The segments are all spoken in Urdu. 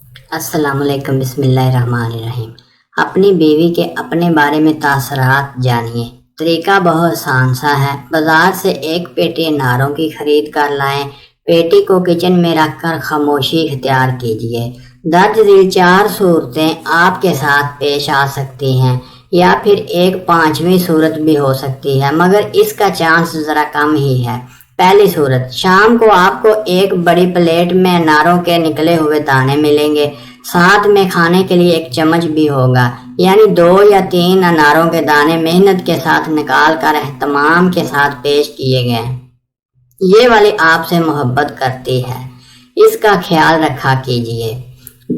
السلام علیکم، بسم اللہ الرحمن الرحیم۔ اپنی بیوی کے اپنے بارے میں تاثرات جانیے۔ طریقہ بہت آسان سا ہے۔ بازار سے ایک پیٹی اناروں کی خرید کر لائیں۔ پیٹی کو کچن میں رکھ کر خاموشی اختیار کیجیے۔ درج ذیل 4 صورتیں آپ کے ساتھ پیش آ سکتی ہیں، یا پھر ایک 5ویں صورت بھی ہو سکتی ہے، مگر اس کا چانس ذرا کم ہی ہے۔ پہلی صورت، شام کو آپ کو ایک بڑی پلیٹ میں اناروں کے نکلے ہوئے دانے ملیں گے، ساتھ میں کھانے کے لیے ایک چمچ بھی ہوگا، یعنی 2 یا 3 اناروں کے دانے محنت کے ساتھ نکال کر اہتمام کے ساتھ پیش کیے گئے۔ یہ والی آپ سے محبت کرتی ہے، اس کا خیال رکھا کیجیے۔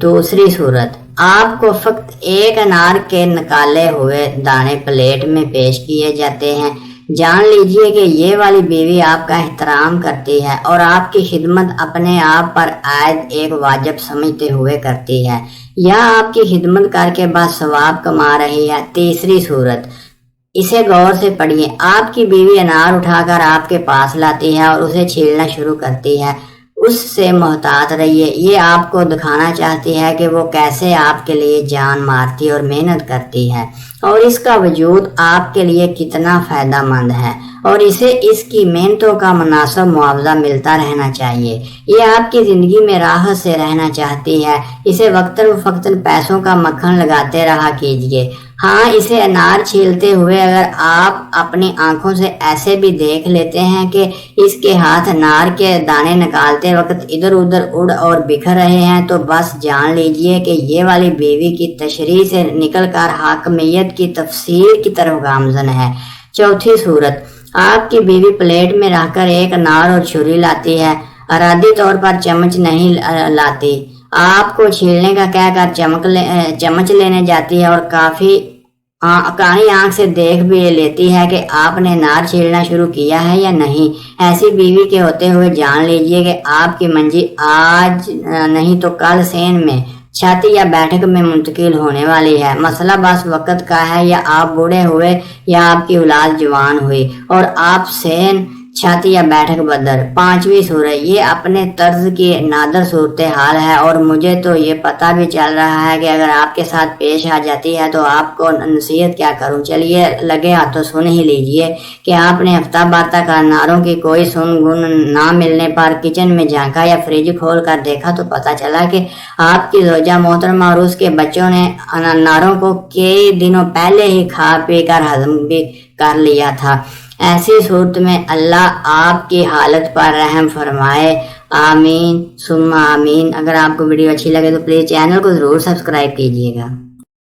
دوسری صورت، آپ کو فقط ایک انار کے نکالے ہوئے دانے پلیٹ میں پیش کیے جاتے ہیں۔ جان لیجئے کہ یہ والی بیوی آپ کا احترام کرتی ہے اور آپ کی خدمت اپنے آپ پر عائد ایک واجب سمجھتے ہوئے کرتی ہے، یا آپ کی خدمت کر کے بس ثواب کما رہی ہے۔ تیسری صورت، اسے غور سے پڑھیے۔ آپ کی بیوی انار اٹھا کر آپ کے پاس لاتی ہے اور اسے چھیلنا شروع کرتی ہے۔ اس سے محتاط رہیے، یہ آپ کو دکھانا چاہتی ہے کہ وہ کیسے آپ کے لیے جان مارتی اور محنت کرتی ہے، اور اس کا وجود آپ کے لیے کتنا فائدہ مند ہے، اور اسے اس کی محنتوں کا مناسب معاوضہ ملتا رہنا چاہیے۔ یہ آپ کی زندگی میں راحت سے رہنا چاہتی ہے، اسے وقتاً فوقتاً پیسوں کا مکھن لگاتے رہا کیجیے۔ ہاں، اسے انار چھیلتے ہوئے اگر آپ اپنی آنکھوں سے ایسے بھی دیکھ لیتے ہیں کہ اس کے ہاتھ انار کے دانے نکالتے وقت ادھر ادھر اڑ اور بکھر رہے ہیں، تو بس جان لیجئے کہ یہ والی بیوی کی تشریح سے نکل کر حاکمیت کی تفسیر کی طرف گامزن ہے۔ چوتھی صورت، آپ کی بیوی پلیٹ میں رکھ کر ایک انار اور چھری لاتی ہے، ارادی طور پر چمچ نہیں لاتی، آپ کو چھیلنے کا کہہ کر چمچ لینے جاتی ہے، اور کاہی آنکھ سے دیکھ بھی لیتی ہے کہ آپ نے انار چھیلنا شروع کیا ہے یا نہیں۔ ایسی بیوی کے ہوتے ہوئے جان لیجئے کہ آپ کی منجی آج نہیں تو کل سین میں، چھاتی یا بیٹھک میں منتقل ہونے والی ہے۔ مسئلہ بس وقت کا ہے، یا آپ بوڑھے ہوئے یا آپ کی اولاد جوان ہوئی اور آپ سین، چھاتی یا بیٹھک بدر۔ 5ویں صورت، یہ اپنے طرز کی نادر صورتحال ہے، اور مجھے تو یہ پتہ بھی چل رہا ہے کہ اگر آپ کے ساتھ پیش آ جاتی ہے تو آپ کو نصیحت کیا کروں۔ چلیے لگے ہاتھوں سن ہی لیجئے کہ آپ نے ہفتہ بھر تک اناروں کی کوئی سن گن نہ ملنے پر کچن میں جھانکا یا فریج کھول کر دیکھا تو پتہ چلا کہ آپ کی زوجہ محترمہ اور اس کے بچوں نے اناروں کو کئی دنوں پہلے ہی کھا پی کر ہضم بھی کر لیا تھا۔ ایسی صورت میں اللہ آپ کی حالت پر رحم فرمائے، آمین ثم آمین۔ اگر آپ کو ویڈیو اچھی لگے تو پلیز چینل کو ضرور سبسکرائب کیجیے گا۔